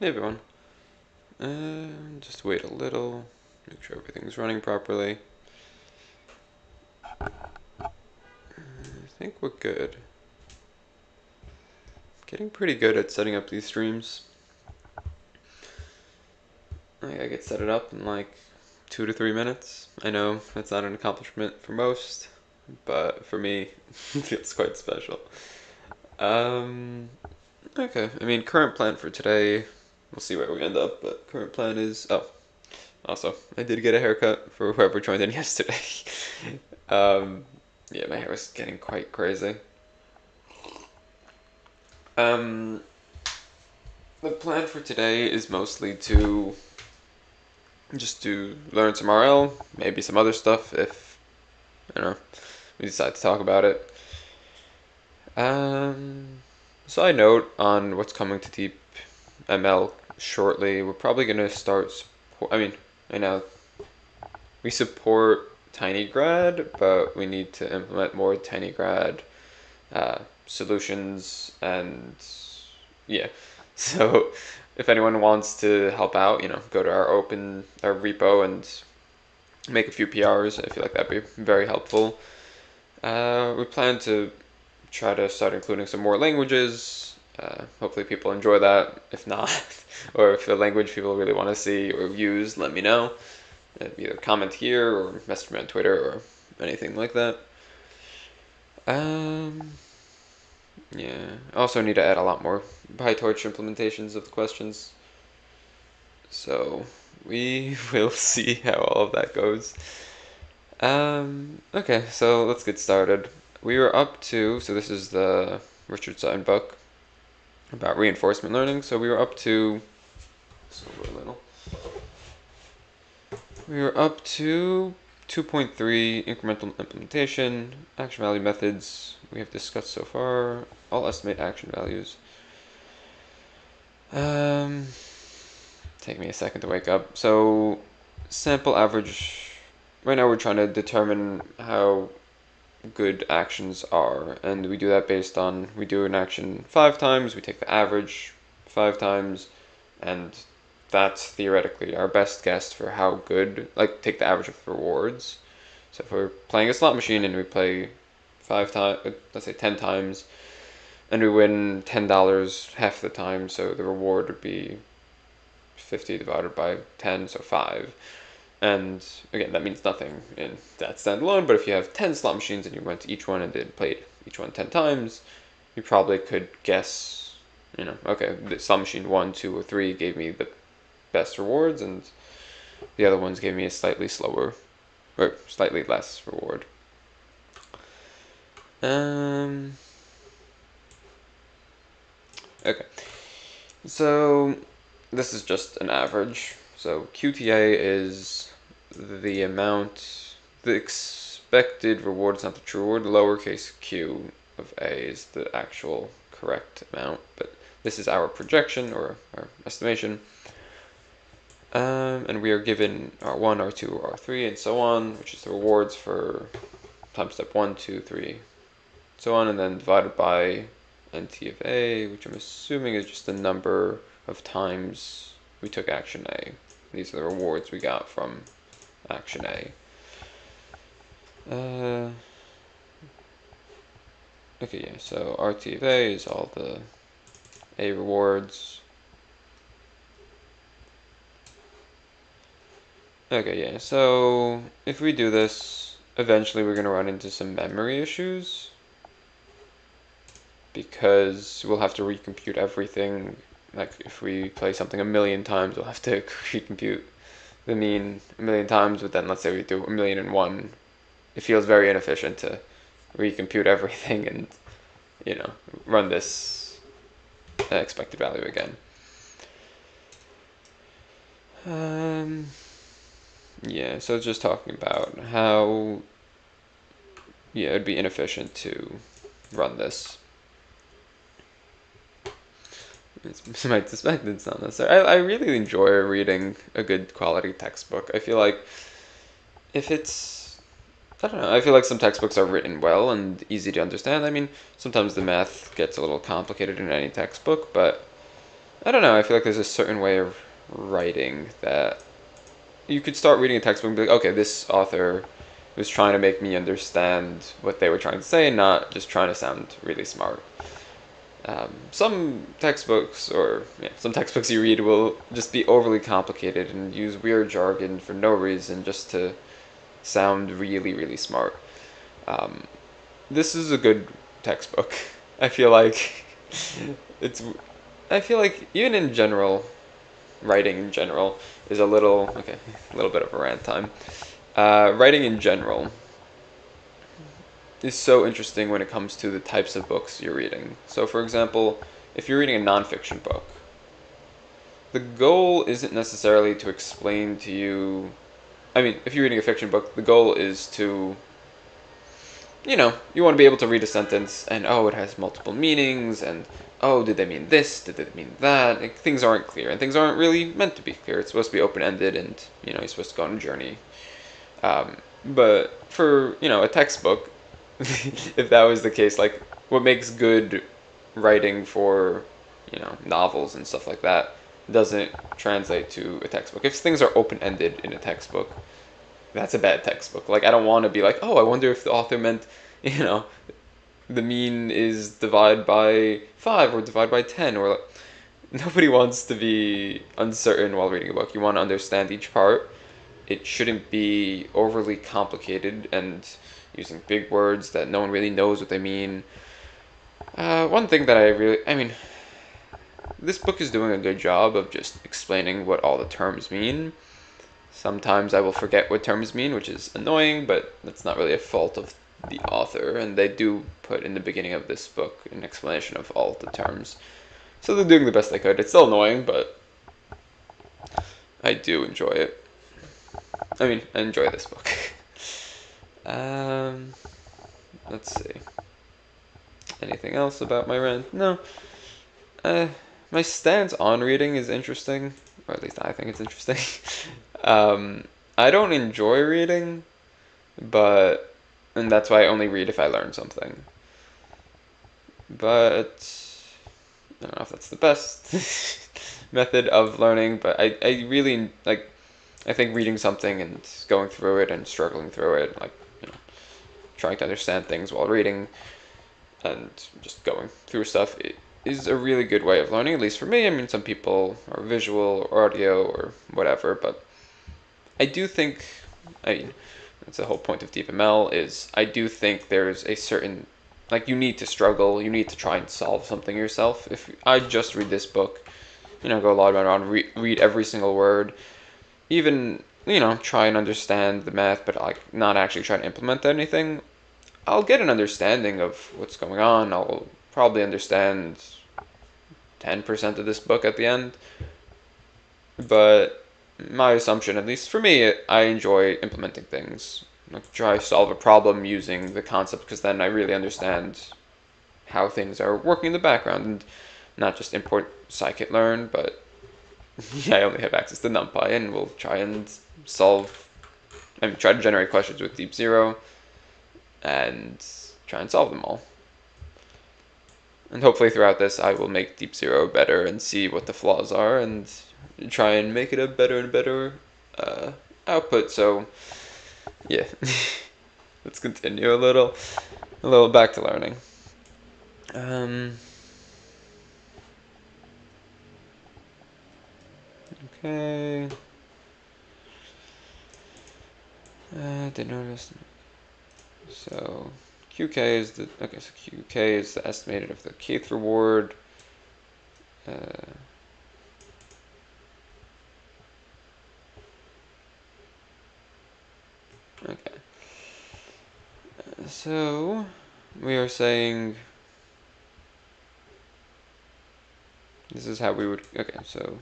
Hey everyone. Just wait a little, make sure everything's running properly. I think we're good. Getting pretty good at setting up these streams. I get set it up in like 2 to 3 minutes. I know that's not an accomplishment for most, but for me, it feels quite special. Um, okay. I mean, current plan for today, we'll see where we end up, but current plan is, also, I did get a haircut for whoever joined in yesterday. um, yeah, my hair was getting quite crazy. Um, the plan for today is mostly to just to learn some RL, maybe some other stuff if, I don't know, we decide to talk about it. Um, Side note on what's coming to Deep ML shortly, we're probably going to start support, I mean, I know we support TinyGrad, but we need to implement more TinyGrad solutions and yeah. So if anyone wants to help out, go to our repo and make a few PRs. I feel like that'd be very helpful. We plan to try to start including some more languages. Hopefully people enjoy that. If not, or if a language people really want to see or use, let me know. Either comment here or message me on Twitter or anything like that. Um, yeah. I also need to add a lot more PyTorch implementations of the questions. So we will see how all of that goes. Okay, so let's get started. We were up to, so this is the Richard Stein book about reinforcement learning. So we were up to, over a little. We were up to 2.3 incremental implementation, action value methods we have discussed so far. I'll estimate action values. Take me a second to wake up. So sample average, right now we're trying to determine how good actions are, and we do that based on, we do an action 5 times, we take the average 5 times, and that's theoretically our best guess for how good, like take the average of the rewards. So if we're playing a slot machine and we play 5 times, let's say 10 times, and we win $10 half the time, so the reward would be 50 divided by 10, so 5. And again, that means nothing in that standalone, but if you have 10 slot machines and you went to each one and played each one 10 times, you probably could guess, okay, the slot machine 1, 2, or 3 gave me the best rewards, and the other ones gave me a slightly slower, or slightly less reward. Okay, so this is just an average. So QTA is the amount, the expected reward is not the true reward. The lowercase q of A is the actual correct amount, but this is our projection or our estimation. And we are given R1, R2, R3, and so on, which is the rewards for time step 1, 2, 3, so on, and then divided by NT of A, which I'm assuming is just the number of times we took action A. These are the rewards we got from action A. Okay, yeah, so RT of A is all the A rewards. Okay, yeah, so if we do this, eventually we're going to run into some memory issues because we'll have to recompute everything. Like if we play something a million times, we'll have to recompute the mean a million times, but then let's say we do 1,000,001, it feels very inefficient to recompute everything and, run this expected value again. Yeah, so just talking about how, yeah, it'd be inefficient to run this. It's my suspect it's not necessary. I really enjoy reading a good quality textbook. I feel like if it's, I don't know, I feel like some textbooks are written well and easy to understand. I mean, sometimes the math gets a little complicated in any textbook, but I don't know, I feel like there's a certain way of writing that you could start reading a textbook and be like, okay, this author was trying to make me understand what they were trying to say, not just trying to sound really smart. Some textbooks, or some textbooks you read, will just be overly complicated and use weird jargon for no reason, just to sound really, really smart. Um, this is a good textbook. I feel like it's. I feel like even in general, writing in general is a little okay. A little bit of a rant time. Writing in general is so interesting when it comes to the types of books you're reading. So, for example, if you're reading a nonfiction book, the goal isn't necessarily to explain to you. I mean, if you're reading a fiction book, the goal is to, you want to be able to read a sentence and, oh, it has multiple meanings, and, oh, did they mean this? Did they mean that? Like, things aren't clear, and things aren't really meant to be clear. It's supposed to be open ended, and, you're supposed to go on a journey. But for, a textbook, if that was the case, like, what makes good writing for, novels and stuff like that doesn't translate to a textbook. If things are open ended in a textbook, that's a bad textbook. Like, I don't want to be like, oh, I wonder if the author meant, you know, the mean is divide by 5 or divide by 10, or like, nobody wants to be uncertain while reading a book. You want to understand each part. It shouldn't be overly complicated and using big words that no one really knows what they mean. One thing that I mean, this book is doing a good job of just explaining what all the terms mean. Sometimes I will forget what terms mean, which is annoying, but that's not really a fault of the author, and they do put in the beginning of this book an explanation of all the terms. So they're doing the best they could. It's still annoying, but I do enjoy it. I mean, I enjoy this book. um, let's see. Anything else about my rant? No. Uh, my stance on reading is interesting, or at least I think it's interesting. um, I don't enjoy reading, and that's why I only read if I learn something. But I don't know if that's the best method of learning, but I really like. I think reading something and going through it and struggling through it, like trying to understand things while reading and just going through stuff, it is a really good way of learning. At least for me. I mean, some people are visual or audio or whatever, but I do think. I mean, that's the whole point of DeepML is I do think there's a certain like you need to struggle, you need to try and solve something yourself. If I just read this book, go log around, read every single word, even try and understand the math, but like not actually try to implement anything, I'll get an understanding of what's going on. I'll probably understand 10% of this book at the end, but my assumption, at least for me, I enjoy implementing things. Like try to solve a problem using the concept because then I really understand how things are working in the background and not just import scikit-learn, but I only have access to NumPy and we'll try and try to generate questions with Deep Zero and try and solve them all. And hopefully throughout this I will make Deep Zero better and see what the flaws are and try and make it a better and better output. So yeah, let's continue a little back to learning. Okay. Did notice. So QK is the So QK is the estimated of the kth reward. Okay. So we are saying this is how we would. Okay, so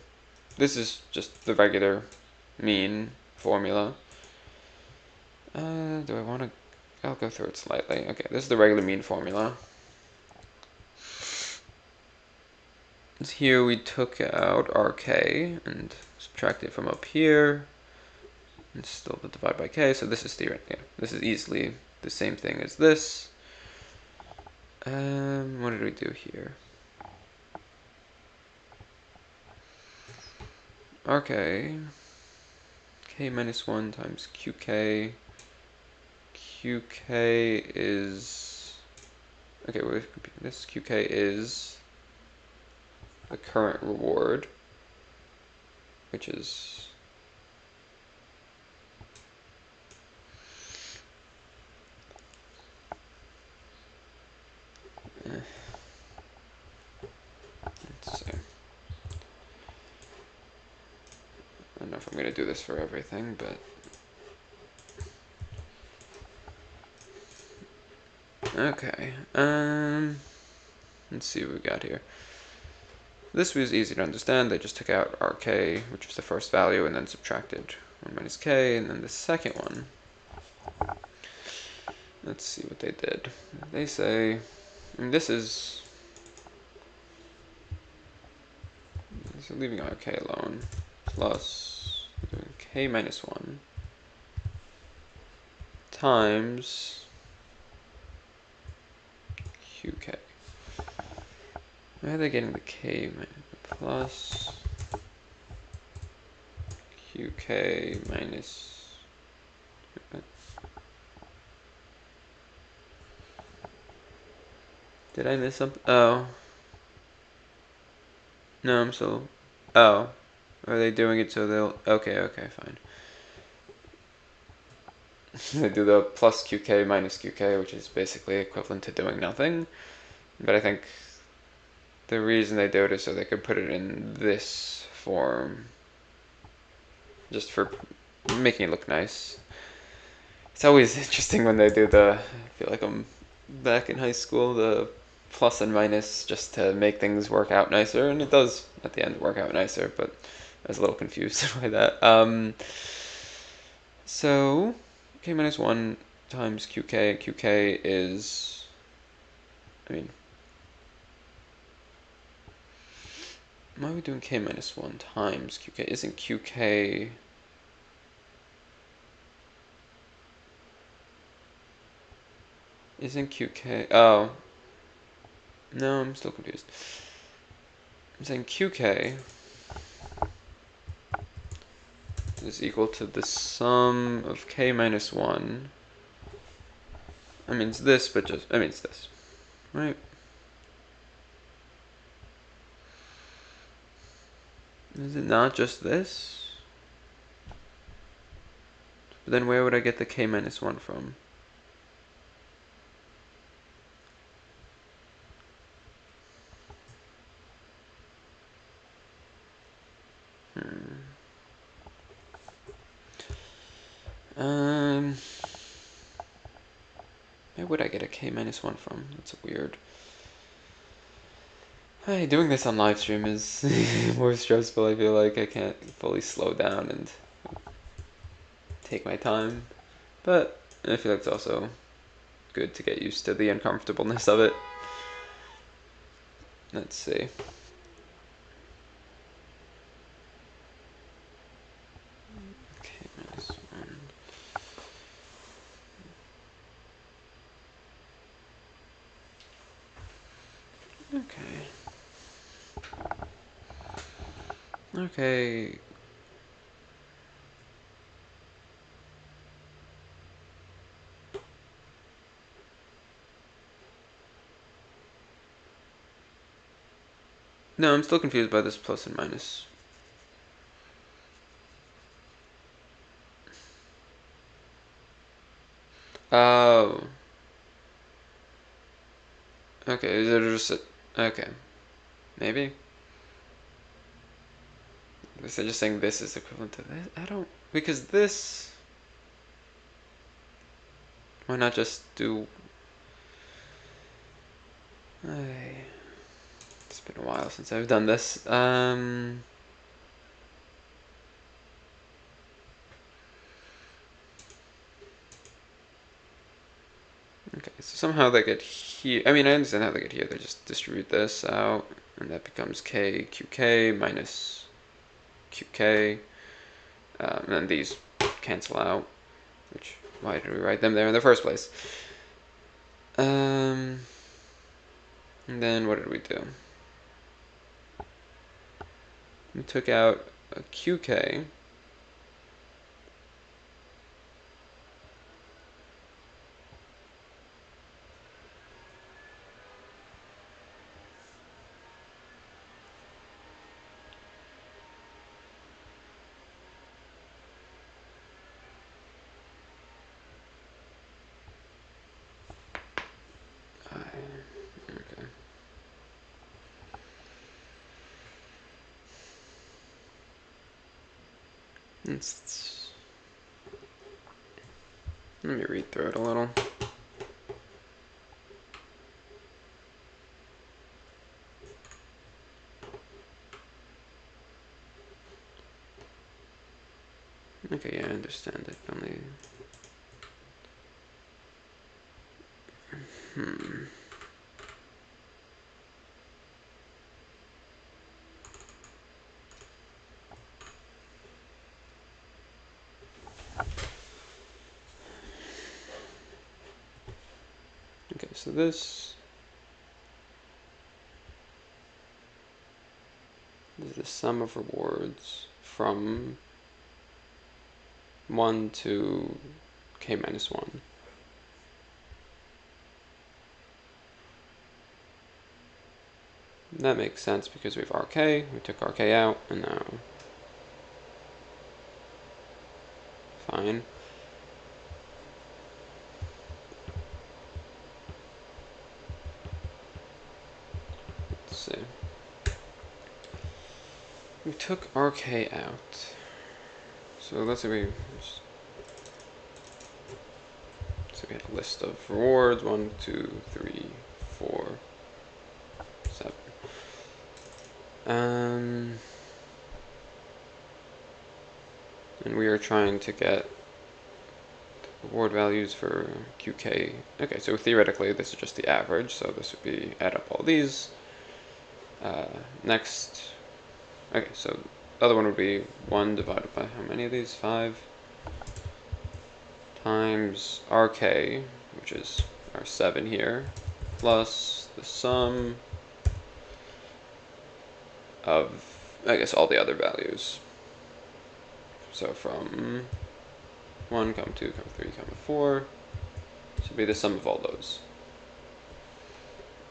this is just the regular mean formula. Do I want to? I'll go through it slightly. Okay, this is the regular mean formula. Here we took out RK and subtracted from up here. It's still the divide by k, so this is this is easily the same thing as this. What did we do here? RK, k minus 1 times QK. QK is, okay, this QK is the current reward, which is let's see. I don't know if I'm gonna do this for everything, but okay. Let's see what we got here. This was easy to understand. They just took out RK, which was the first value, and then subtracted 1 minus k, and then the second one. Let's see what they did. They say, and this is, so leaving RK alone, plus k minus 1 times QK. Why are they getting the k plus QK minus? Did I miss something? Oh. No, I'm still. Oh. Are they doing it so they'll. Okay, okay, fine. They do the plus QK minus QK, which is basically equivalent to doing nothing. But I think the reason they do it is so they could put it in this form. Just for making it look nice. It's always interesting when they do the, I feel like I'm back in high school, the plus and minus just to make things work out nicer, and it does at the end work out nicer, but I was a little confused by that. So k minus 1 times qk, qk is, I mean, why are we doing k minus 1 times qk? Isn't qk... Isn't QK... Oh. No, I'm still confused. I'm saying QK is equal to the sum of k minus 1. I mean, it's this, but just... I mean, it's this. Right? Is it not just this? But then where would I get the k minus 1 from? Where would I get a k minus 1 from? That's weird. Hey, doing this on live stream is more stressful. I feel like I can't fully slow down and take my time. But I feel like it's also good to get used to the uncomfortableness of it. Let's see. K minus 1. Okay. Okay. No, I'm still confused by this plus and minus. Oh. Okay, is it just a, okay. Maybe? Is they just saying this is equivalent to this? I don't, because this, why not just do, it's been a while since I've done this. Okay, so somehow they get here. I mean, I understand how they get here. They just distribute this out, and that becomes k qk minus qk. And then these cancel out, which, why did we write them there in the first place? And then what did we do? We took out a QK okay. Let me read through it a little. Okay, yeah, I understand it. Only. Okay, so this is the sum of rewards from 1 to k minus 1. That makes sense because we have RK, we took RK out, and now fine. Let's see. We took RK out. So let's say we had a list of rewards, 1, 2, 3, 4, 7. And we are trying to get reward values for QK. Okay, so theoretically this is just the average, so this would be add up all these. Next, okay, so the other one would be 1 divided by how many of these? 5 times RK, which is our 7 here, plus the sum of, I guess, all the other values. So from 1, 2, 3, 4, should be the sum of all those.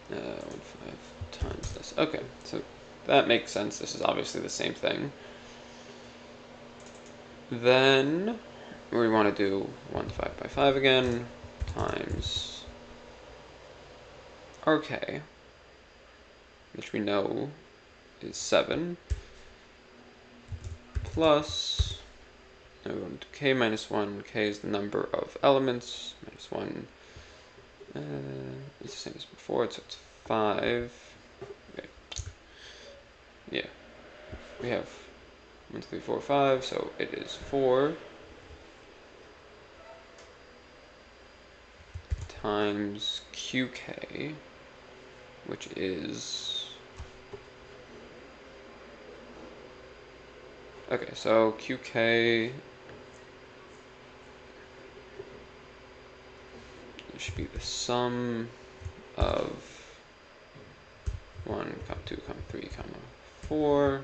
1, 5 times this. Okay, so that makes sense. This is obviously the same thing. Then we want to do 1 divided by 5 again, times RK, which we know is 7, plus, now we want to do k minus 1. K is the number of elements, minus 1. It's the same as before, so it's 5. Okay. Yeah, we have 1, 2, 3, 4, 5, so it is 4 times QK, which is, okay, so QK should be the sum of 1, 2, 3, 4.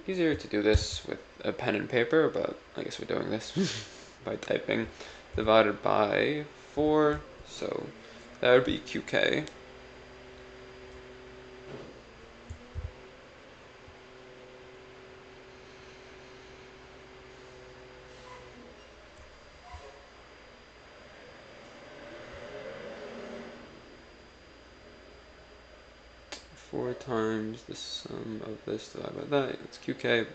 Easier to do this with a pen and paper, but I guess we're doing this by typing, divided by 4, so that would be QK. Four times the sum of this divided by that, it's QK.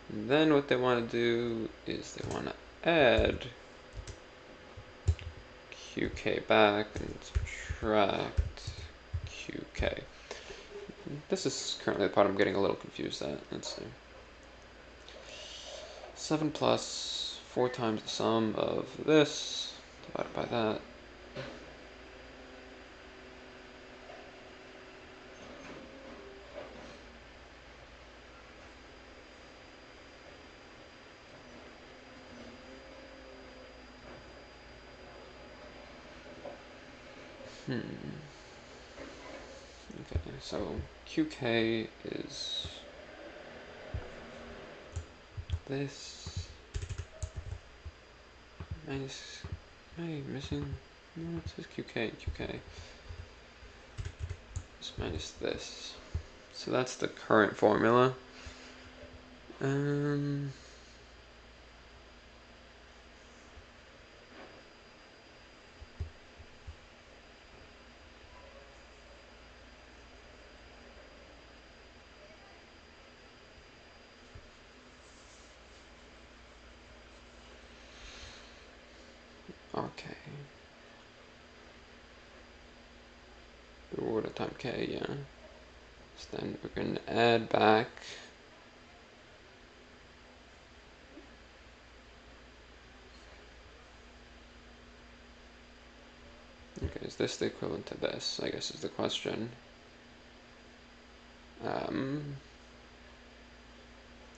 And then what they want to do is they want to add QK back and subtract QK. This is currently the part I'm getting a little confused at. Let's see. 7 plus 4 times the sum of this divided by that. Okay, so QK is this minus, am I missing? No, it says QK, QK. Just minus this. So that's the current formula. Okay. The order time K, yeah. So then we're going to add back. Okay, is this the equivalent to this? I guess is the question.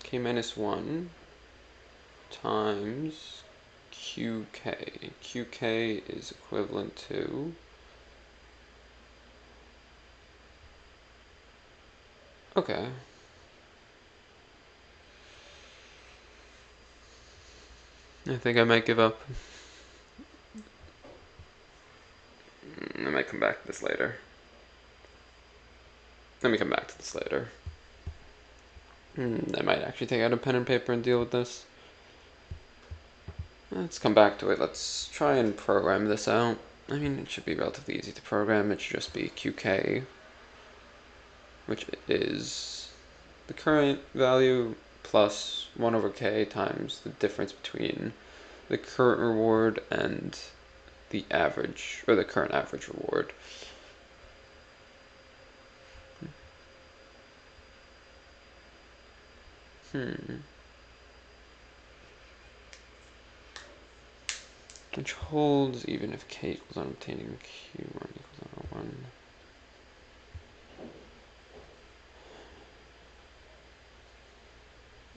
K minus 1 times QK. QK is equivalent to... Okay. I think I might give up. I might come back to this later. Let me come back to this later. I might actually take out a pen and paper and deal with this. Let's come back to it. Let's try and program this out. I mean, it should be relatively easy to program. It should just be QK, which is the current value plus 1 over K times the difference between the current reward and the average, or the current average reward. Which holds even if K equals on obtaining Q1 equals on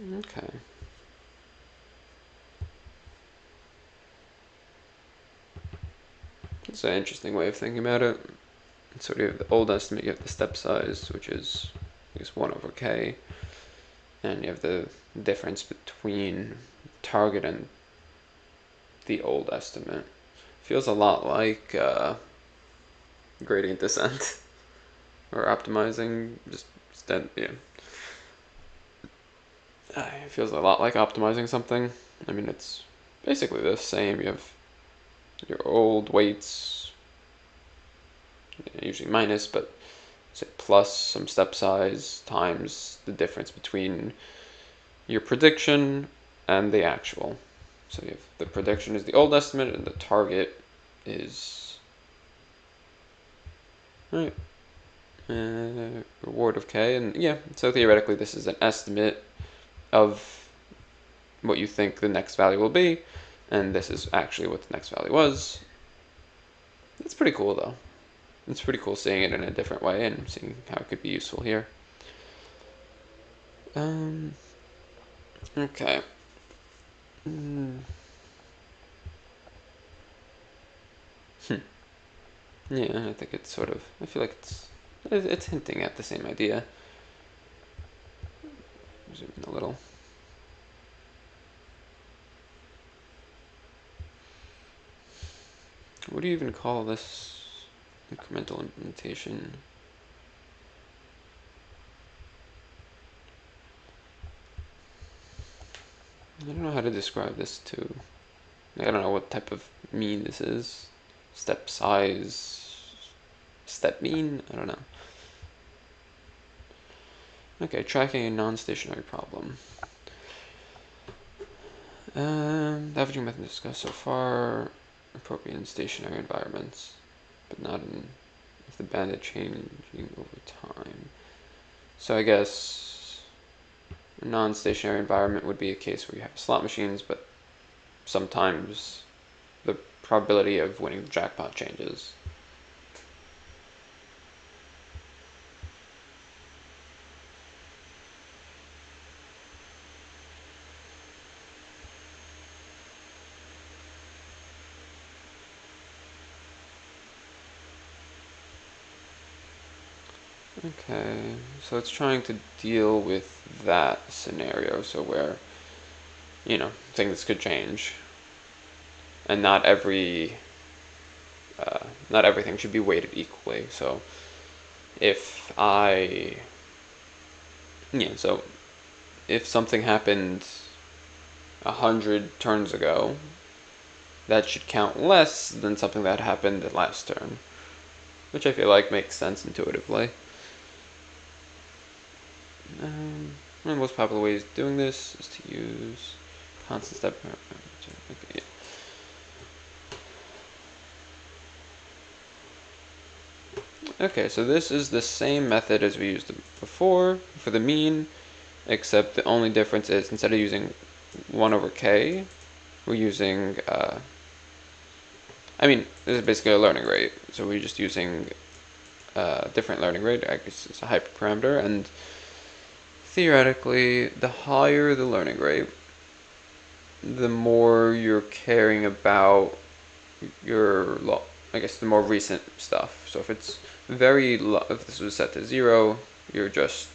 1. Okay. It's an interesting way of thinking about it. So you have the old estimate, you have the step size, which is, I guess, 1 over K. And you have the difference between target and the old estimate. Feels a lot like gradient descent or optimizing. Yeah. It feels a lot like optimizing something. I mean, it's basically the same. You have your old weights, usually minus, but say plus some step size times the difference between your prediction and the actual. So you have the prediction is the old estimate and the target is reward of K. And yeah, so theoretically this is an estimate of what you think the next value will be, and this is actually what the next value was. It's pretty cool though. It's pretty cool seeing it in a different way and seeing how it could be useful here. Okay. Yeah, I think it's sort of, I feel like it's hinting at the same idea. Zoom in a little. What do you even call this incremental implementation? I don't know how to describe this too. I don't know what type of mean this is. Step size, step mean? I don't know. Okay, tracking a non-stationary problem. The averaging method discussed so far, appropriate in stationary environments, but not in if the bandit changing over time. So I guess a non-stationary environment would be a case where you have slot machines, but sometimes the probability of winning the jackpot changes. Okay, so it's trying to deal with that scenario, so where things could change, and not everything should be weighted equally. So if so if something happened 100 turns ago, that should count less than something that happened the last turn, which I feel like makes sense intuitively. One of the most popular ways of doing this is to use constant step. Okay. Okay, so this is the same method as we used before for the mean, except the only difference is instead of using 1 over k, we're using, this is basically a learning rate, so we're just using a different learning rate. I guess it's a hyperparameter, and theoretically, the higher the learning rate, the more you're caring about your, the more recent stuff. So if it's if this was set to 0, you're just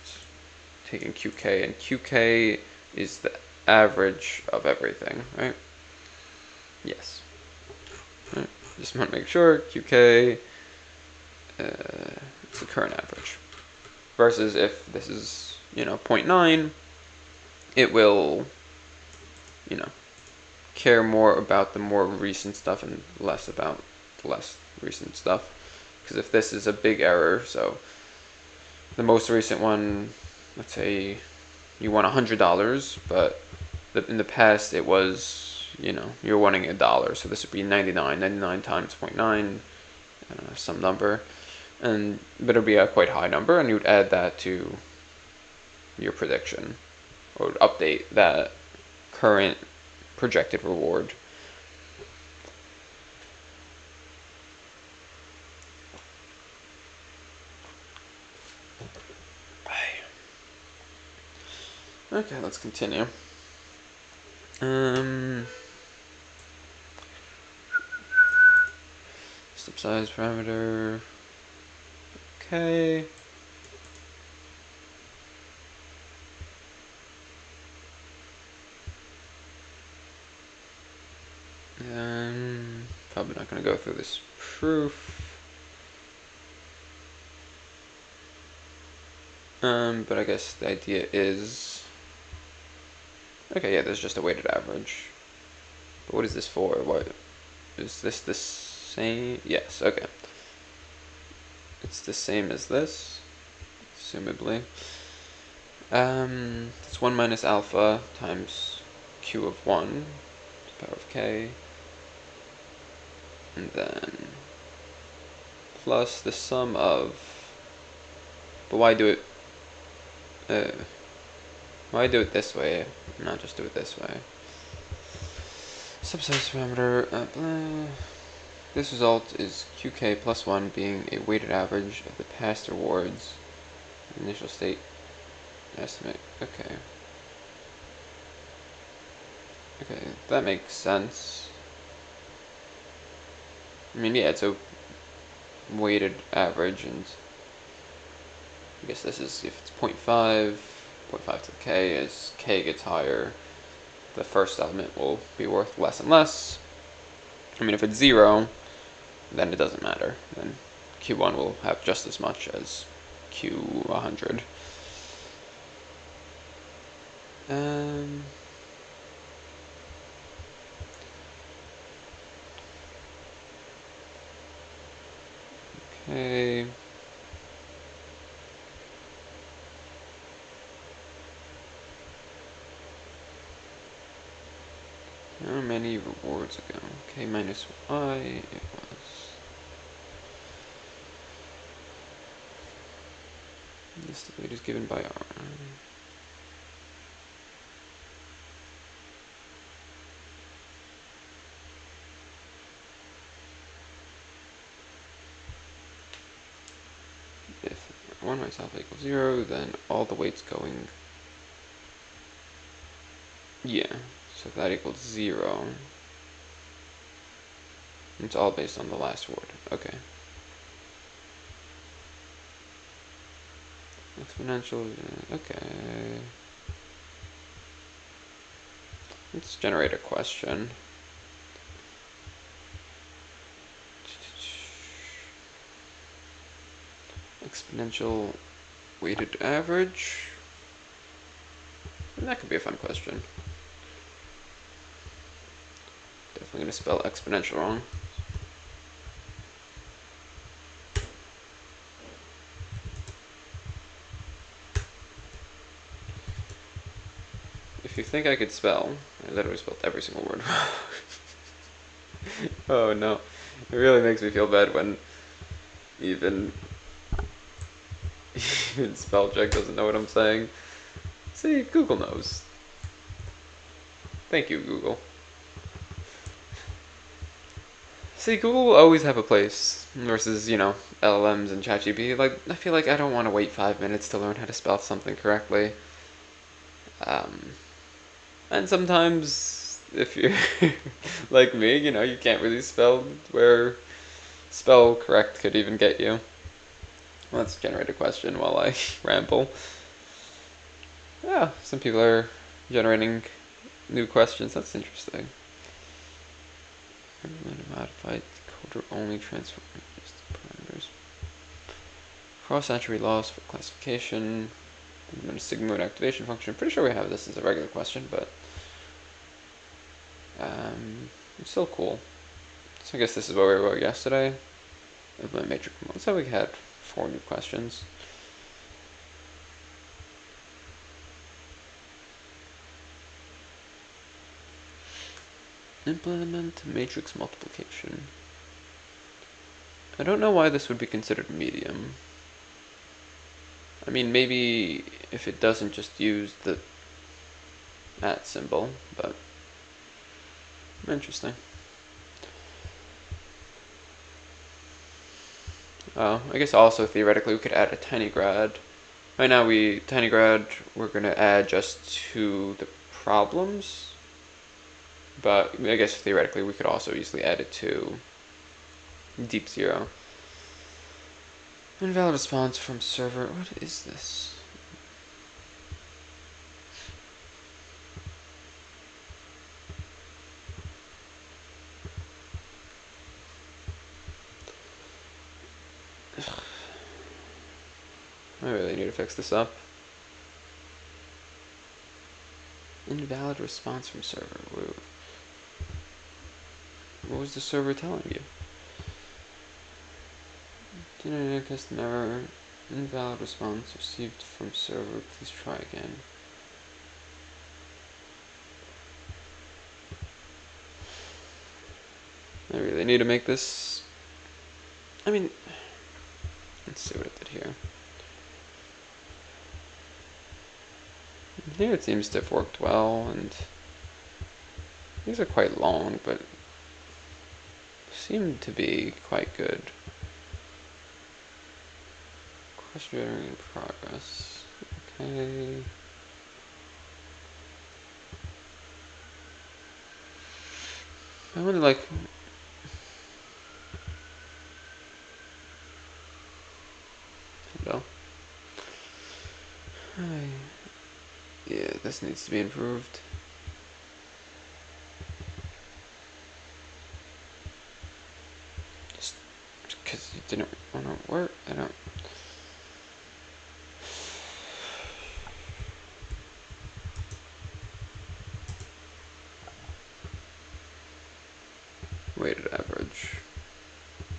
taking QK, and QK is the average of everything, right? Yes. Right. Just want to make sure QK is the current average. Versus if this is 0.9, it will care more about the more recent stuff and less about the less recent stuff. Because if this is a big error, so the most recent one, let's say you won $100, but in the past it was, you're winning $1, so this would be 99 times 0.9, I don't know, some number, but it'll be a quite high number, and you would add that to your prediction, or update that current projected reward. Okay, let's continue. Step size parameter. Okay. Probably not going to go through this proof. But I guess the idea is, okay, yeah, there's just a weighted average. But what is this for? What is this the same? Yes, okay. It's the same as this, assumably. It's 1 minus alpha times q of 1 to the power of k, and then plus the sum of, but why do it this way, not just do it this way? Subsize parameter, this result is qk plus 1 being a weighted average of the past rewards, initial state estimate. Okay, that makes sense. Yeah, it's a weighted average, and I guess this is, if it's 0.5 to the k, as k gets higher, the first element will be worth less and less. If it's 0, then it doesn't matter. Then Q1 will have just as much as Q100. Okay. How many rewards ago? K minus y, it was. This debate is given by R. If 1 minus alpha equals 0, then all the weights going. Yeah, so if that equals 0. It's all based on the last word. Okay. Exponential, okay. Let's generate a question. Exponential weighted average. And that could be a fun question. Definitely gonna spell exponential wrong. If you think I could spell, I literally spelled every single word wrong. Oh no. It really makes me feel bad when even spell check doesn't know what I'm saying. See, Google knows. Thank you, Google. See, Google will always have a place versus, LLMs and ChatGPT. Like, I feel like I don't want to wait 5 minutes to learn how to spell something correctly. And sometimes, if you're like me, you can't really spell where spell correct could even get you. Let's generate a question while I ramble. Yeah, some people are generating new questions. That's interesting. Modified coder only transfer parameters. Cross-entry loss for classification. Sigmoid activation function. Pretty sure we have this as a regular question, but it's still cool. So I guess this is what we wrote yesterday. Implement matrix model. So we had 4 new questions. Implement matrix multiplication. I don't know why this would be considered medium. I mean, maybe if it doesn't just use the @ symbol, but interesting. Oh, I guess also theoretically we could add a tinygrad. Right now tinygrad we're gonna add just to the problems, but I guess theoretically we could also easily add it to deep zero. Invalid response from server. What is this? I really need to fix this up. Invalid response from server. What was the server telling you? Internet customer invalid response received from server. Please try again. I really need to make this. I mean, let's see what it did here. Here it seems to have worked well, and these are quite long, but seem to be quite good. Question generating in progress. Okay. I wonder, like. Hello. Hi. Yeah, this needs to be improved. Just because it didn't want to work, I don't. Weighted average.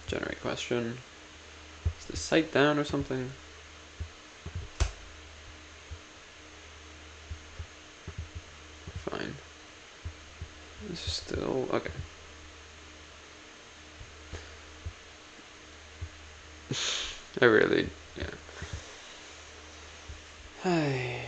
Generate question. Is the site down or something? Fine. This is still okay. I really, yeah. Hi.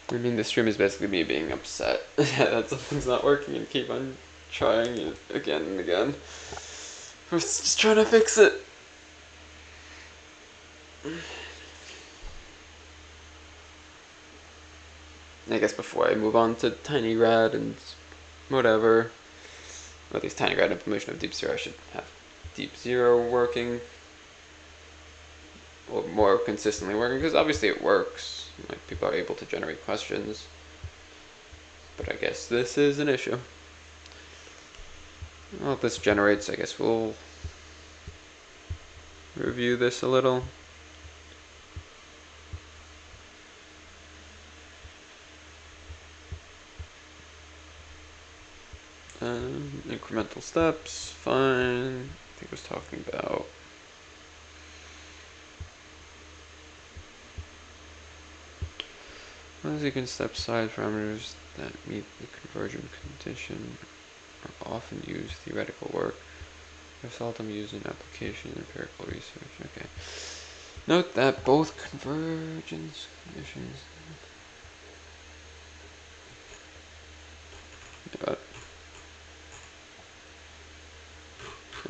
I mean, the stream is basically me being upset that something's not working and keep on trying it again and again. We're just trying to fix it. I guess before I move on to tinygrad and whatever, or at least tinygrad implementation of deep zero, I should have deep zero working or more consistently working, because obviously it works. Like, people are able to generate questions. But I guess this is an issue. Well, if this generates, I guess we'll review this a little. Incremental steps, fine. I think I was talking about consequent step size parameters that meet the conversion condition are often used theoretical work. They're seldom used in application and empirical research. Okay. Note that both convergence conditions.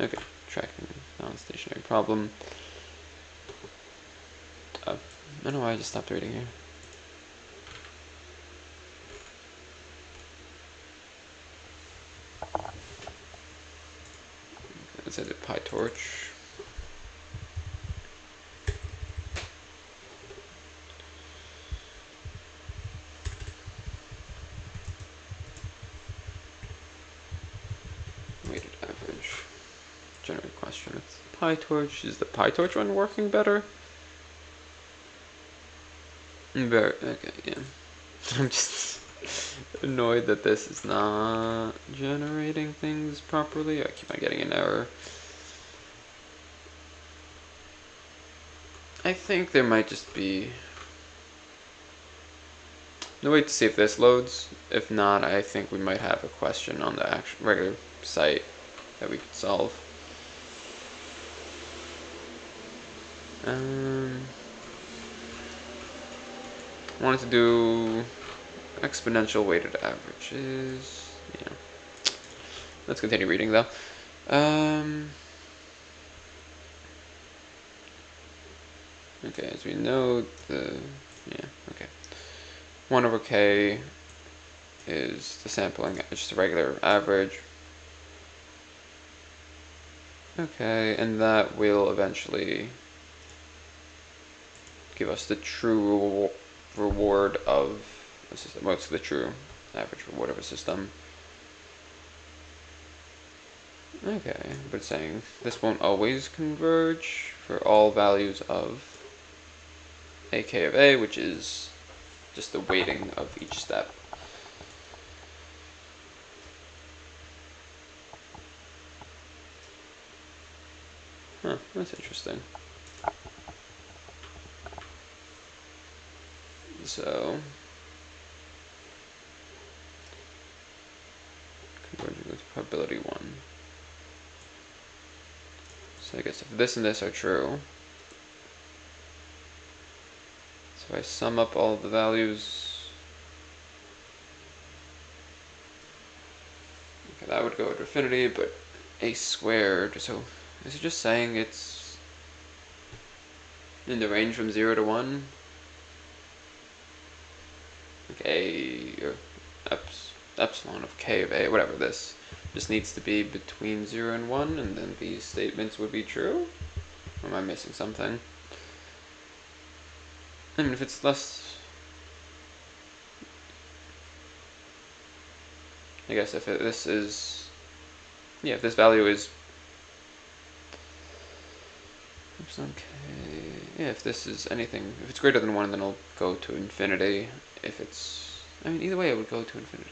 Okay, tracking non-stationary problem. I don't know why I just stopped reading here. Let's edit PyTorch. Weighted average. Generate question with PyTorch. Is the PyTorch one working better? Okay, yeah. I'm just annoyed that this is not generating things properly. I keep on getting an error. I think there might just be no way to see if this loads. If not, I think we might have a question on the actual regular site that we could solve. I wanted to do exponential weighted averages. Yeah. Let's continue reading though. Okay, as we know, okay. 1 over k is the sampling, just a regular average. Okay, and that will eventually give us the true reward of a system. What's the true average reward of a system? Okay, but it's saying this won't always converge for all values of ak of a, which is just the weighting of each step. Huh, that's interesting. So, converging with probability 1. So I guess if this and this are true, so if I sum up all the values, okay, that would go to infinity, but a squared, so is it just saying it's in the range from 0 to 1? Like a, or epsilon of k of a, whatever this, just needs to be between 0 and 1, and then these statements would be true? Or am I missing something? I mean, if it's less, I guess if this is, yeah, if this value is epsilon k, yeah, if this is anything, if it's greater than 1, then it'll go to infinity. If it's, I mean, either way it would go to infinity.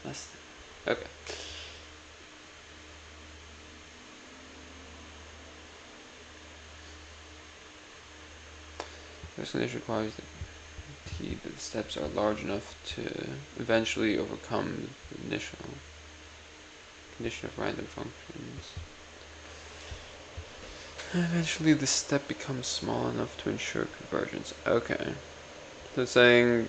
Less than, okay. This condition requires that the steps are large enough to eventually overcome the initial condition of random functions. Eventually the step becomes small enough to ensure convergence. Okay. So it's saying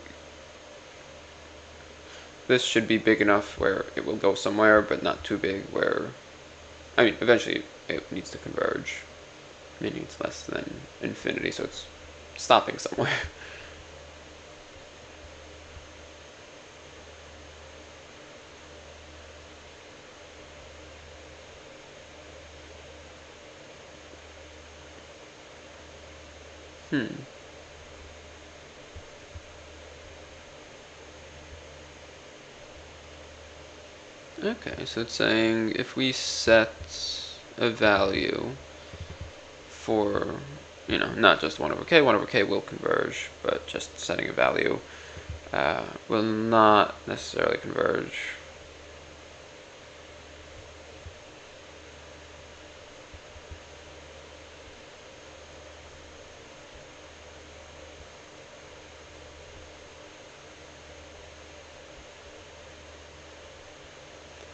this should be big enough where it will go somewhere, but not too big where, I mean, eventually it needs to converge, meaning it's less than infinity, so it's stopping somewhere. Okay, so it's saying if we set a value for, not just 1 over k will converge, but just setting a value will not necessarily converge.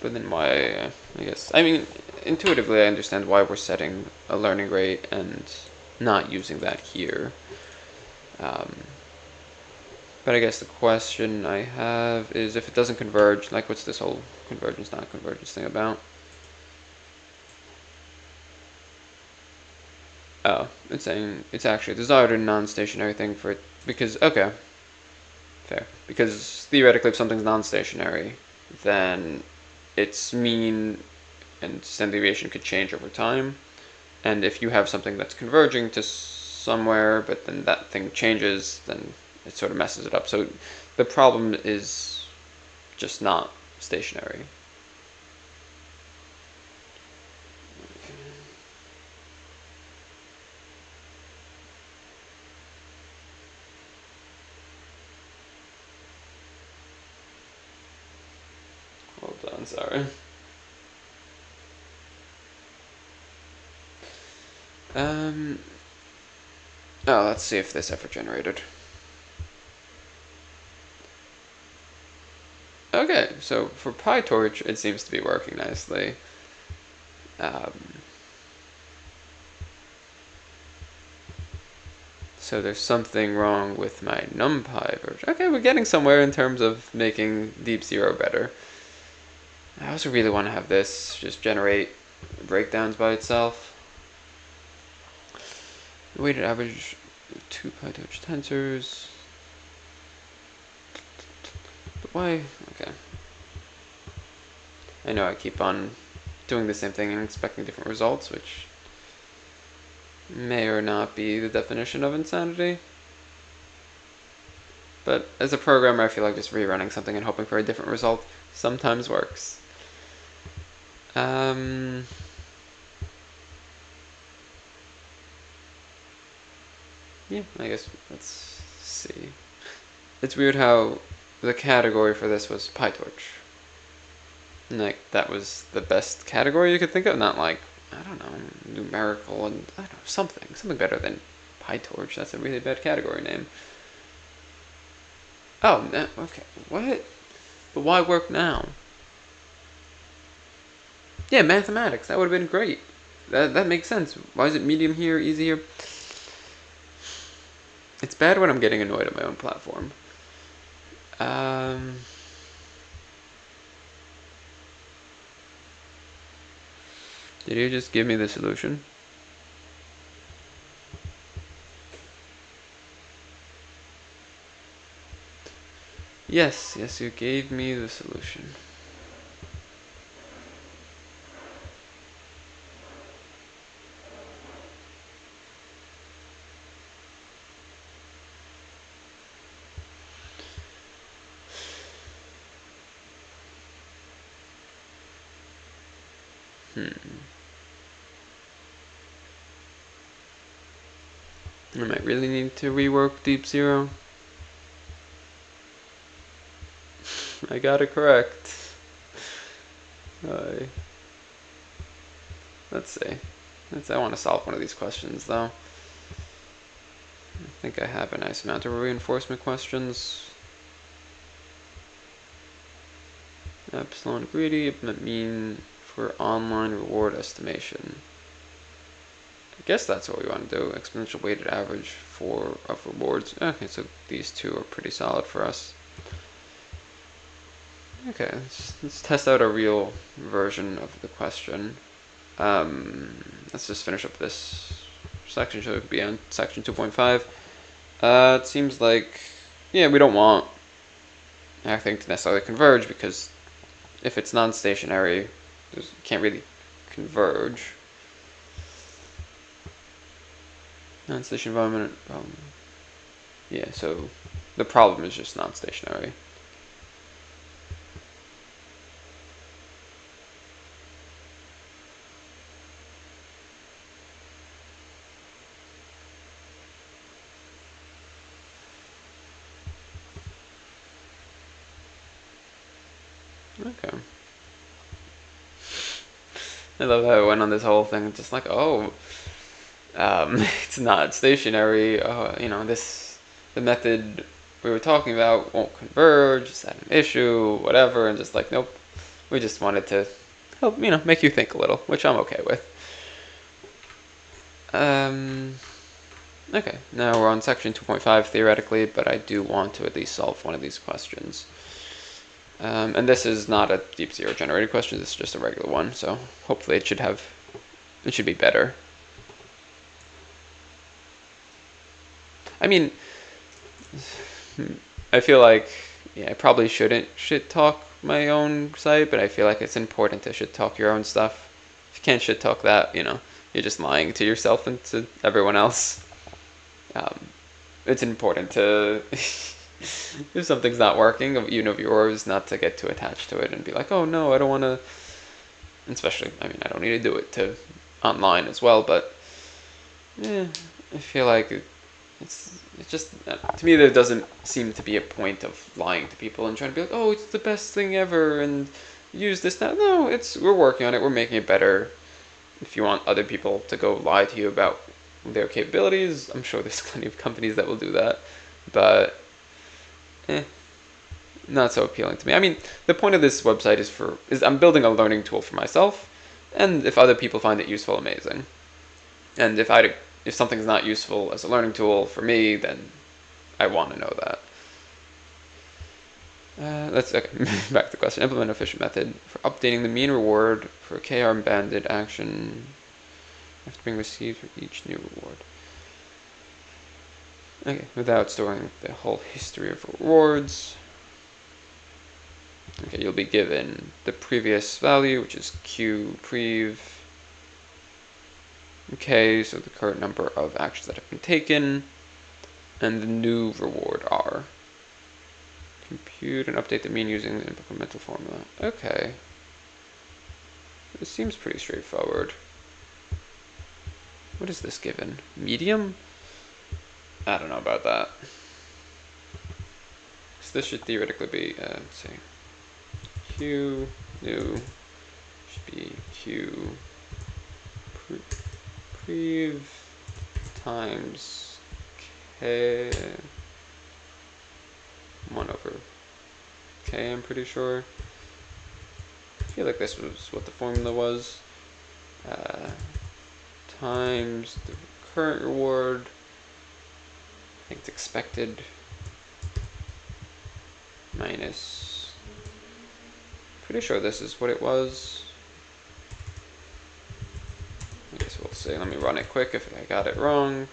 But then why, I mean, intuitively I understand why we're setting a learning rate and not using that here. But I guess the question I have is if it doesn't converge, like what's this whole convergence, not convergence thing about? Oh, it's saying it's actually a desired and non-stationary thing for it, because, okay, fair. Because theoretically if something's non-stationary, then its mean and standard deviation could change over time. And if you have something that's converging to somewhere, but then that thing changes, then it sort of messes it up. So the problem is just not stationary. Hold on, sorry. Oh, let's see if this ever generated. Okay, so for PyTorch, it seems to be working nicely. So there's something wrong with my NumPy version. Okay, we're getting somewhere in terms of making Deep Zero better. I also really want to have this just generate breakdowns by itself. Weighted average 2 PyTorch tensors. But why? Okay. I know I keep on doing the same thing and expecting different results, which may or not be the definition of insanity. But as a programmer, I feel like just rerunning something and hoping for a different result sometimes works. Yeah, I guess let's see. It's weird how the category for this was PyTorch. Like, that was the best category you could think of? Not like, I don't know, numerical and, I don't know, something better than PyTorch. That's a really bad category name. Oh, okay, what? But why work now? Yeah, mathematics, that would have been great. That makes sense. Why is it medium here, easy here? It's bad when I'm getting annoyed at my own platform. Did you just give me the solution? Yes, you gave me the solution. I might really need to rework Deep Zero. I got it correct. Let's see. I want to solve one of these questions, though. I think I have a nice amount of reinforcement questions. Epsilon greedy, mean for online reward estimation. I guess that's what we want to do. Exponential weighted average of rewards. Okay, so these two are pretty solid for us. Okay, let's test out a real version of the question. Let's just finish up this section, so it would be on section 2.5. It seems like, yeah, we don't want everything to necessarily converge, because if it's non-stationary, it can't really converge. Non-station environment. Yeah, so the problem is just non-stationary. Okay. I love how it went on this whole thing, just like, oh, it's not stationary. You know, the method we were talking about won't converge. Is that an issue? Whatever, and just like, nope. We just wanted to help, make you think a little, which I'm okay with. Okay, now we're on section 2.5 theoretically, but I do want to at least solve one of these questions. And this is not a deep zero generated question, this is just a regular one, so hopefully it should be better. I mean, I feel like, yeah, I probably shouldn't shit talk my own site, but I feel like it's important to shit talk your own stuff. If you can't shit talk that, you're just lying to yourself and to everyone else. It's important to, if something's not working, even of yours, not to get too attached to it and be like, oh no, I don't want to. Especially, I mean, I don't need to do it to online as well, but yeah, I feel like it's just to me there doesn't seem to be a point of lying to people and trying to be like, oh, it's the best thing ever and use this now. No, we're working on it. We're making it better. If you want other people to go lie to you about their capabilities, I'm sure there's plenty of companies that will do that, but not so appealing to me. I mean, the point of this website is I'm building a learning tool for myself, and if other people find it useful, amazing. And if something's not useful as a learning tool for me, then I want to know that. Let's okay, back to the question. Implement an efficient method for updating the mean reward for a KR banded action after being received for each new reward. Okay, without storing the whole history of rewards. Okay, you'll be given the previous value, which is Q prev. Okay, so the current number of actions that have been taken, and the new reward R. Compute and update the mean using the incremental formula. Okay. This seems pretty straightforward. What is this given? Medium? I don't know about that. So this should theoretically be, let's see. Q new should be Q prev times K 1 over K, I'm pretty sure. I feel like this was what the formula was. Times the current reward. I think it's expected minus. Pretty sure this is what it was. I guess we'll see. Let me run it quick. If I got it wrong,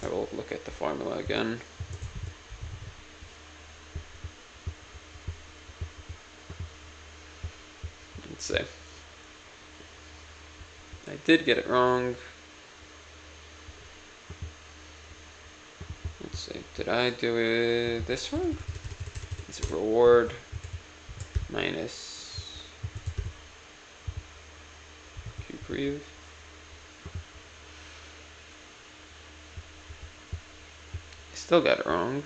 I will look at the formula again. Let's see. I did get it wrong. Let's see. Did I do it this wrong? It's a reward minus Q prev. I still got it wrong.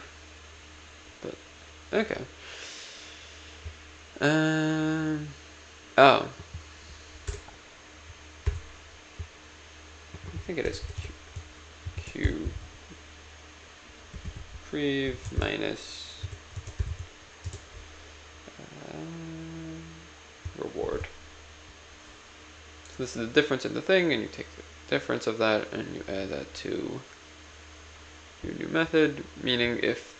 But okay. Oh. I think it is Q prev minus reward. So this is the difference in the thing, and you take the difference of that and you add that to your new method, meaning if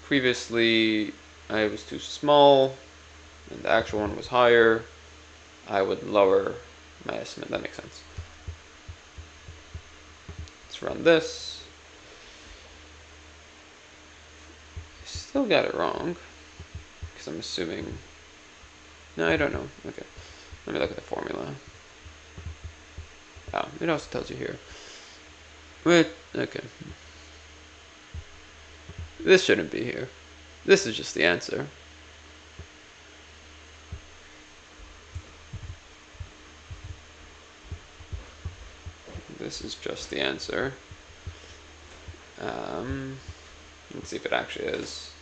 previously I was too small and the actual one was higher, I would lower my estimate. That makes sense. Let's run this. I still got it wrong because I'm assuming. No, I don't know. Okay, let me look at the formula. Oh, it also tells you here. Wait, okay. This shouldn't be here. This is just the answer. This is just the answer. Let's see if it actually is.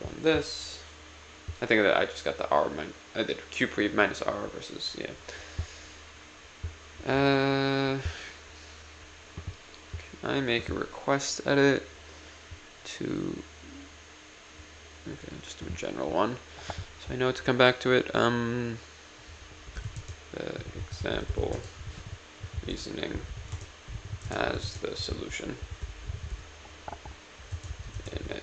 Run this. I think that I just got the R. I did qprev minus R versus, yeah. Can I make a request edit to, okay, just do a general one, so I know to come back to it. The example reasoning has the solution in it.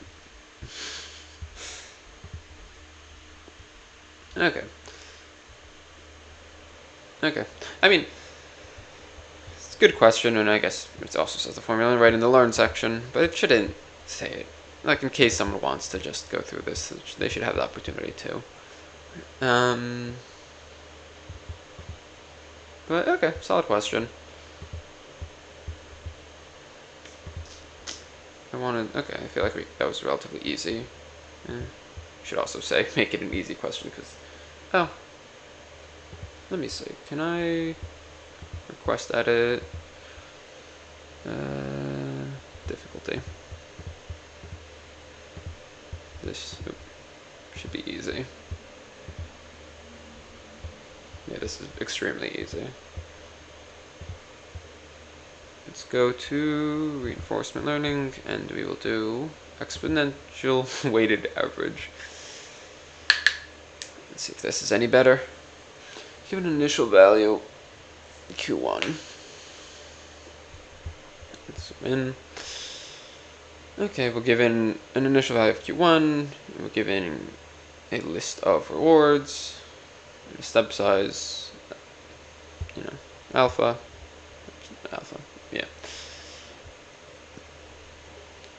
Okay. Okay. I mean, it's a good question, and I guess it also says the formula right in the learn section, but it shouldn't say it. Like, in case someone wants to just go through this, they should have the opportunity to. But okay, solid question. Okay, I feel like that was relatively easy. Should also say, make it an easy question, because, oh, let me see, can I request edit, difficulty. This should be easy. Yeah, this is extremely easy. Let's go to reinforcement learning, and we will do exponential weighted average. Let's see if this is any better. Give an initial value, Q1. Let's zoom in. Okay, we'll give in an initial value of Q1, we'll give in a list of rewards, a step size, alpha, yeah.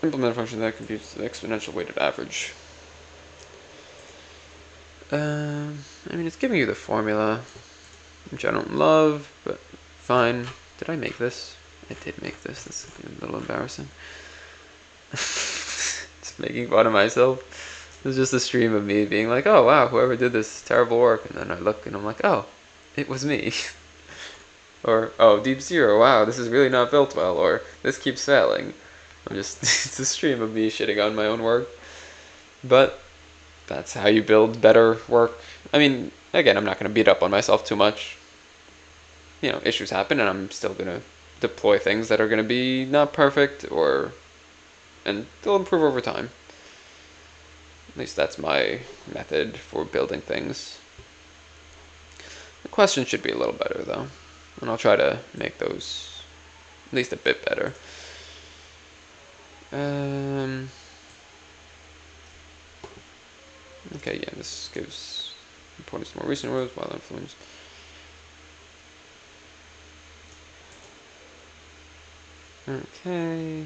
Implement a function that computes the exponential weighted average. I mean, it's giving you the formula, which I don't love, but fine. Did I make this? I did make this. This is a little embarrassing. Just making fun of myself. It was just a stream of me being like, oh wow, whoever did this terrible work, and then I look and I'm like, oh, it was me. Or, oh, Deep Zero, wow, this is really not built well, or this keeps failing. It's a stream of me shitting on my own work. But that's how you build better work. I mean, again, I'm not going to beat up on myself too much. Issues happen, and I'm still going to deploy things that are going to be not perfect, and they'll improve over time. At least that's my method for building things. The questions should be a little better, though, and I'll try to make those at least a bit better. Okay, yeah, this gives importance to more recent words while influenced. Okay.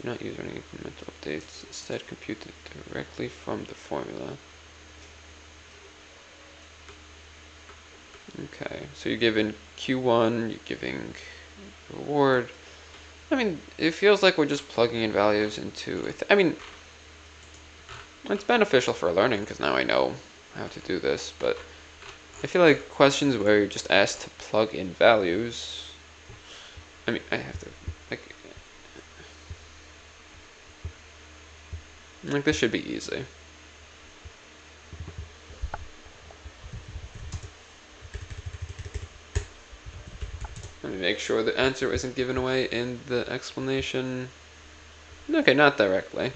Do not use any incremental updates. Instead, compute it directly from the formula. Okay, so you're giving Q1, you're giving reward. I mean, it feels like we're just plugging in values into it. I mean, it's beneficial for learning because now I know how to do this, but I feel like questions where you're just asked to plug in values, I mean, I have to, like this should be easy. Let me make sure the answer isn't given away in the explanation. Okay, not directly.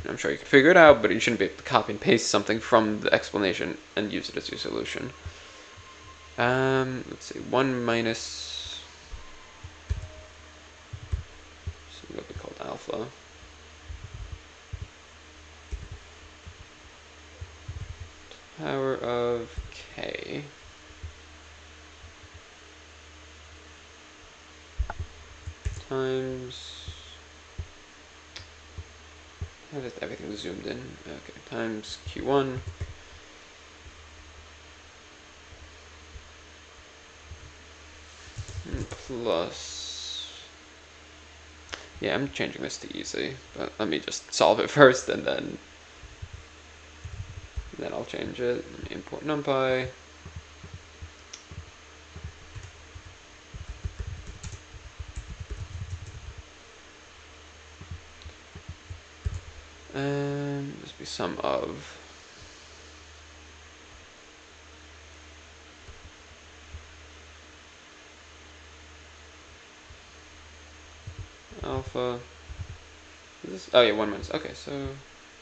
I'm sure you can figure it out, but you shouldn't be able to copy and paste something from the explanation and use it as your solution. Let's see, 1 minus, so what we called alpha. Power of k times Everything's zoomed in. Okay, times Q1 plus. Yeah, I'm changing this to easy, but let me just solve it first, and then I'll change it. Let me import NumPy. And this be sum of alpha. Is this? Oh yeah, 1 minus. Okay, so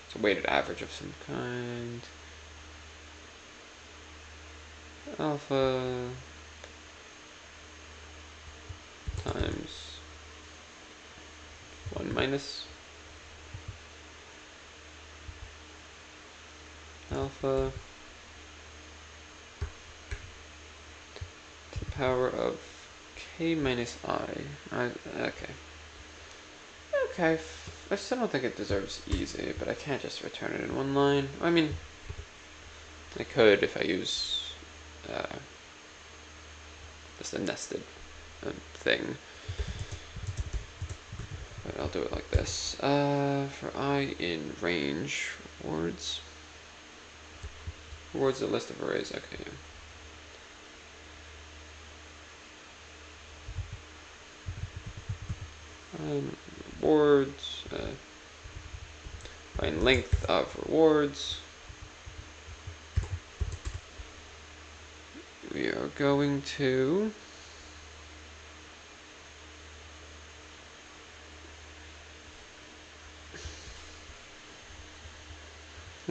it's a weighted average of some kind. Alpha times 1 minus alpha to the power of k minus I. Okay. Okay, I still don't think it deserves easy, but I can't just return it in one line. I mean, I could if I use just a nested thing. But I'll do it like this. For I in range, rewards. Rewards a list of arrays, okay. Rewards, find length of rewards. We are going to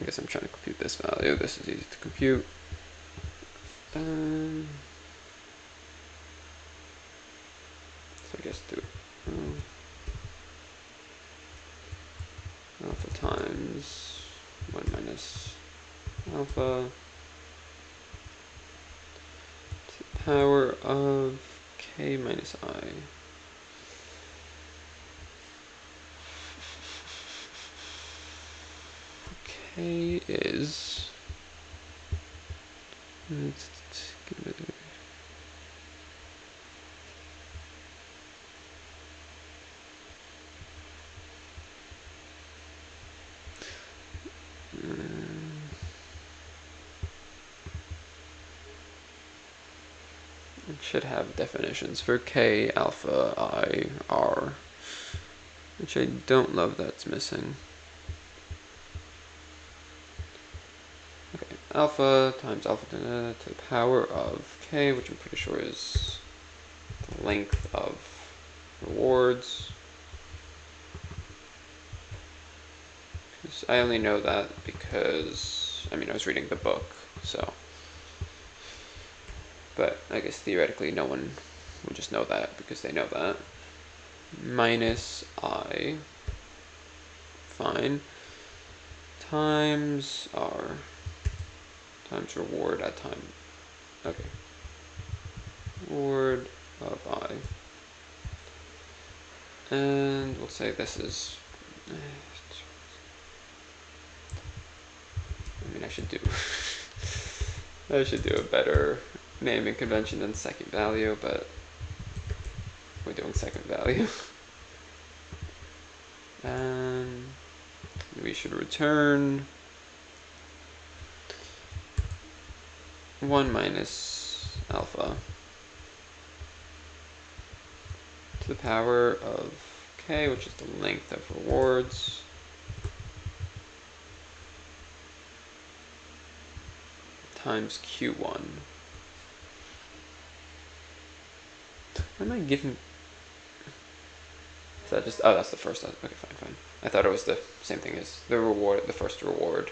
I guess I'm trying to compute this value. This is easy to compute. So I guess do alpha times 1 minus alpha to the power of k minus I. K is it should have definitions for K, alpha, I, R, which I don't love that's missing. Okay, alpha times alpha to the power of K, which I'm pretty sure is the length of rewards. I only know that because, I mean, I was reading the book, so. But I guess theoretically no one would just know that because they know that. Minus I, fine, times R, times reward at time. Okay. Reward of I. And we'll say this is, I mean, I should do a better naming convention than second value, but we're doing second value. And we should return 1 minus alpha to the power of k, which is the length of rewards, times q1. Am I giving? Is that just? Oh, that's the first. Okay, fine. I thought it was the same thing as the reward, the first reward.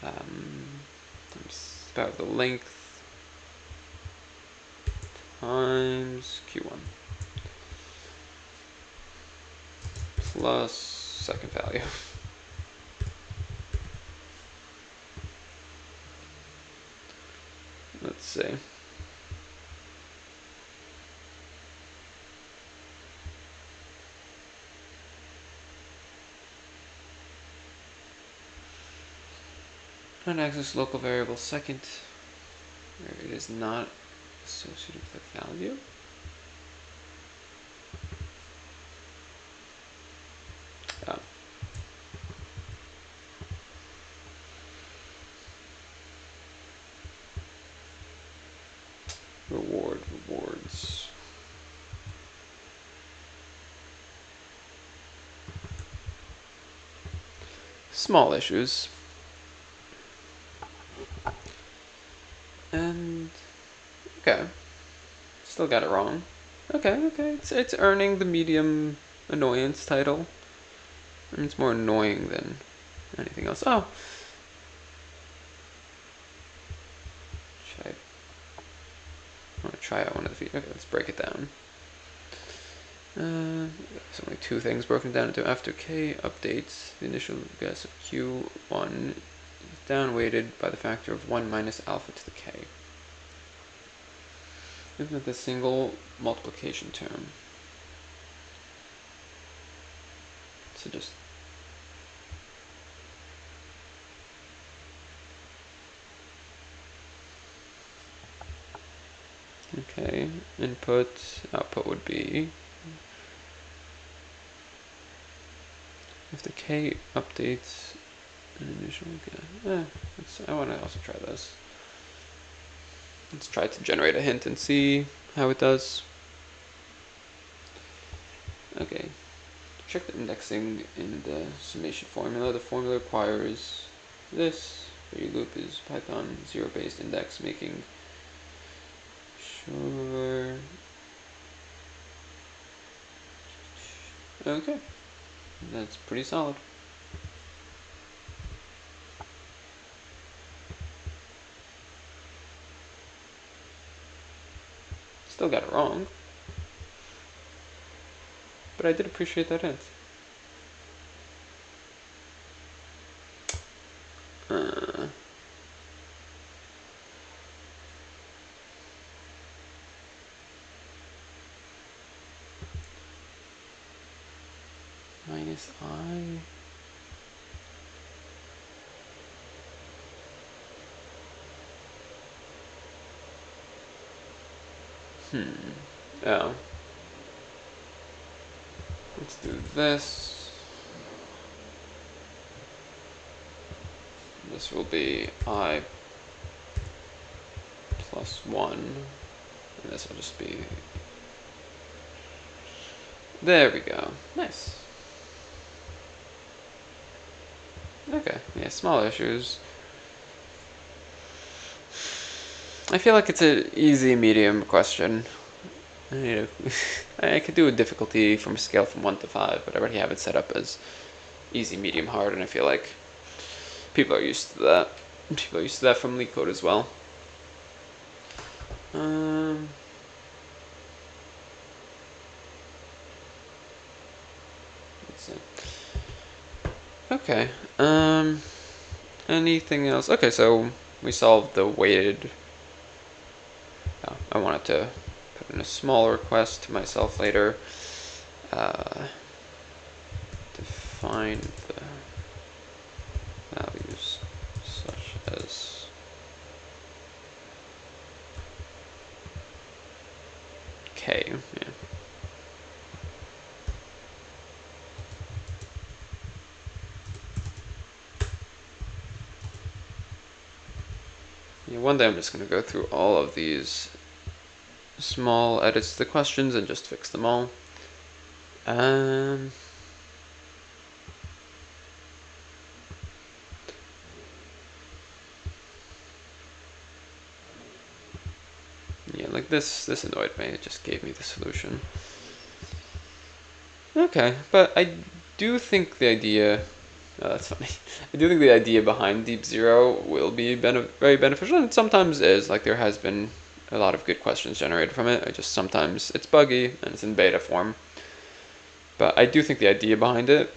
Times about the length times q1 plus second value. Let's see. Non-axis local variable second, where it is not associated with a value. Oh. Rewards. Small issues. And okay, still got it wrong. Okay, it's earning the medium annoyance title. I mean, it's more annoying than anything else. Oh, I want to try out one of the features. Okay, let's break it down. There's only two things broken down into. After K updates, the initial guess of Q1 is downweighted by the factor of 1 minus alpha to the K. Isn't it the single multiplication term? So just okay, output would be if the K updates an initial guess. I want to also try this. Let's try to generate a hint and see how it does. Okay, check the indexing in the summation formula. The formula requires this. For loop is Python zero-based index, making sure. Okay, that's pretty solid. Still got it wrong, but I did appreciate that hint. Minus I. Oh. Let's do this. This will be I plus 1. And this will just be... There we go. Nice. Okay, yeah, small issues. I feel like it's an easy medium question. I could do a difficulty from a scale from 1 to 5, but I already have it set up as easy, medium, hard, and I feel like people are used to that. People are used to that from LeetCode as well. Let's see. Okay. Anything else? Okay, so we solved the weighted. Oh, I wanted to put in a small request to myself later. Define the values such as K. Yeah. Yeah, one day I'm just going to go through all of these small edits to the questions and just fix them all. Yeah, like this annoyed me. It just gave me the solution. Okay, but I do think the idea... Oh, that's funny. I do think the idea behind Deep Zero will be very beneficial, and it sometimes is. Like, there has been a lot of good questions generated from it. Sometimes it's buggy, and it's in beta form. But I do think the idea behind it,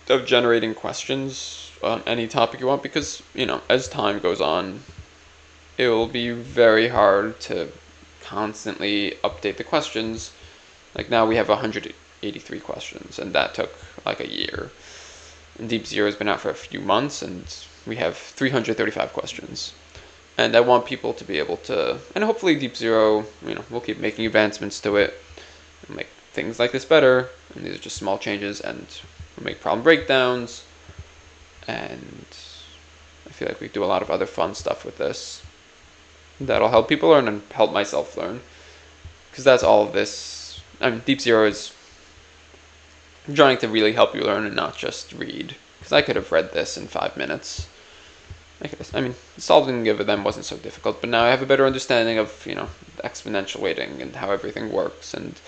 of generating questions on any topic you want, because, as time goes on, it will be very hard to constantly update the questions. Like, now we have 183 questions, and that took like a year. And Deep Zero has been out for a few months, and we have 335 questions. And I want people to be able to, and hopefully Deep Zero, we'll keep making advancements to it, and make things like this better, and these are just small changes, and we'll make problem breakdowns, and I feel like we do a lot of other fun stuff with this that'll help people learn and help myself learn, because that's all of this. Deep Zero is trying to really help you learn and not just read, because I could have read this in 5 minutes. Solving of them wasn't so difficult, but now I have a better understanding of, the exponential weighting and how everything works, and,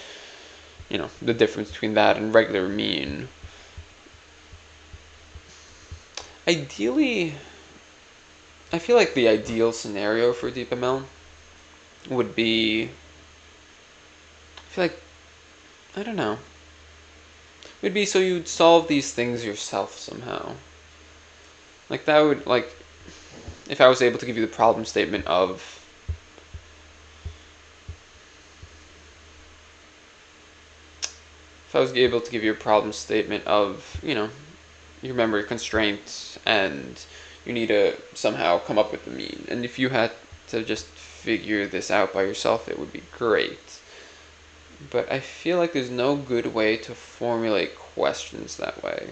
the difference between that and regular mean. Ideally, I feel like the ideal scenario for DeepML would be, I don't know. It would be so you'd solve these things yourself somehow. Like that would, if I was able to give you the problem statement of, if I was able to give you a problem statement of, your memory constraints, and you need to somehow come up with the mean. And if you had to just figure this out by yourself, it would be great. But I feel like there's no good way to formulate questions that way.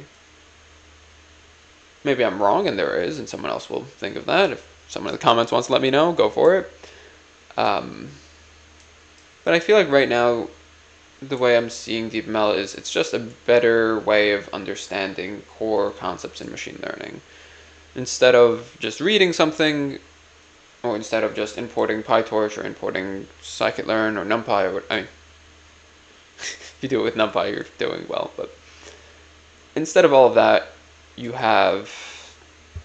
Maybe I'm wrong and there is, and someone else will think of that. If someone in the comments wants to let me know, go for it. But I feel like right now, the way I'm seeing DeepML is it's just a better way of understanding core concepts in machine learning. Instead of just reading something, or instead of just importing PyTorch or importing scikit-learn or NumPy, if you do it with NumPy, you're doing well. But instead of all of that, you have,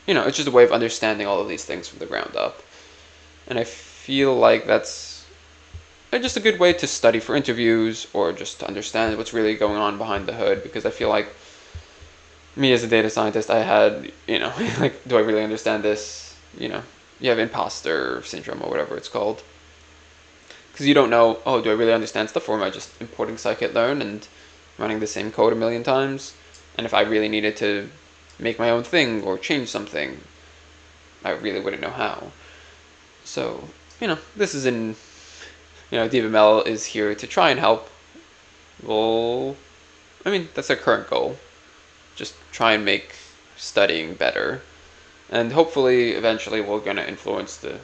it's just a way of understanding all of these things from the ground up. And I feel like that's just a good way to study for interviews, or just to understand what's really going on behind the hood, because I feel like me as a data scientist, I had, do I really understand this? You have imposter syndrome or whatever it's called. Because you don't know, do I really understand stuff, or am I just importing scikit-learn and running the same code a million times? And if I really needed to make my own thing or change something, I really wouldn't know how. So, this is DeepML is here to try and help. That's our current goal. Just try and make studying better. And hopefully, eventually, we're going to influence the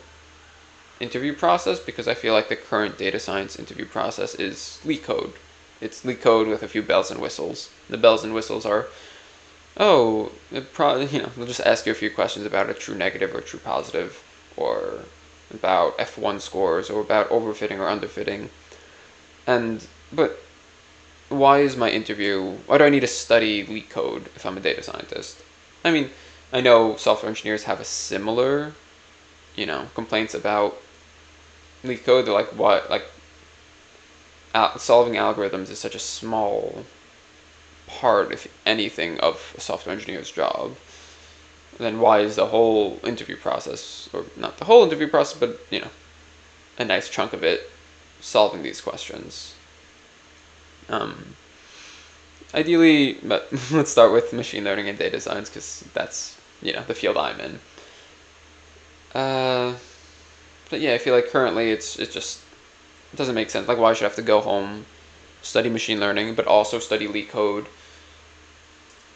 interview process, because I feel like the current data science interview process is LeetCode. It's LeetCode with a few bells and whistles. The bells and whistles are, they'll just ask you a few questions about a true negative or true positive, or about F1 scores, or about overfitting or underfitting. But why is my interview, why do I need to study LeetCode if I'm a data scientist? I know software engineers have a similar, complaints about LeetCode. They're like, what, solving algorithms is such a small part, if anything, of a software engineer's job. Then why is the whole interview process, or not the whole interview process, but, a nice chunk of it, solving these questions? Ideally, but let's start with machine learning and data science, because that's, the field I'm in. But yeah, I feel like currently it doesn't make sense. Like, why should I have to go home, study machine learning, but also study LeetCode?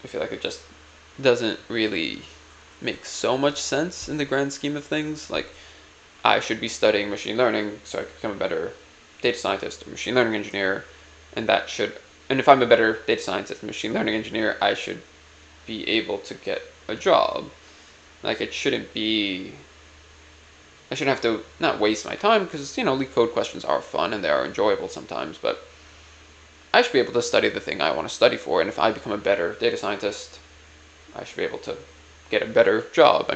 I feel like it just doesn't really make so much sense in the grand scheme of things. Like, I should be studying machine learning so I can become a better data scientist or machine learning engineer, and if I'm a better data scientist and machine learning engineer, I should be able to get a job. Like, I shouldn't have to not waste my time, because, LeetCode questions are fun and they are enjoyable sometimes, but I should be able to study the thing I want to study for, and if I become a better data scientist, I should be able to get a better job.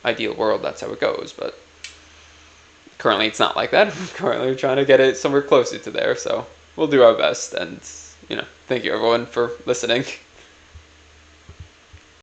Ideal world, that's how it goes, but currently it's not like that. Currently we're trying to get it somewhere closer to there, so we'll do our best, and, thank you everyone for listening.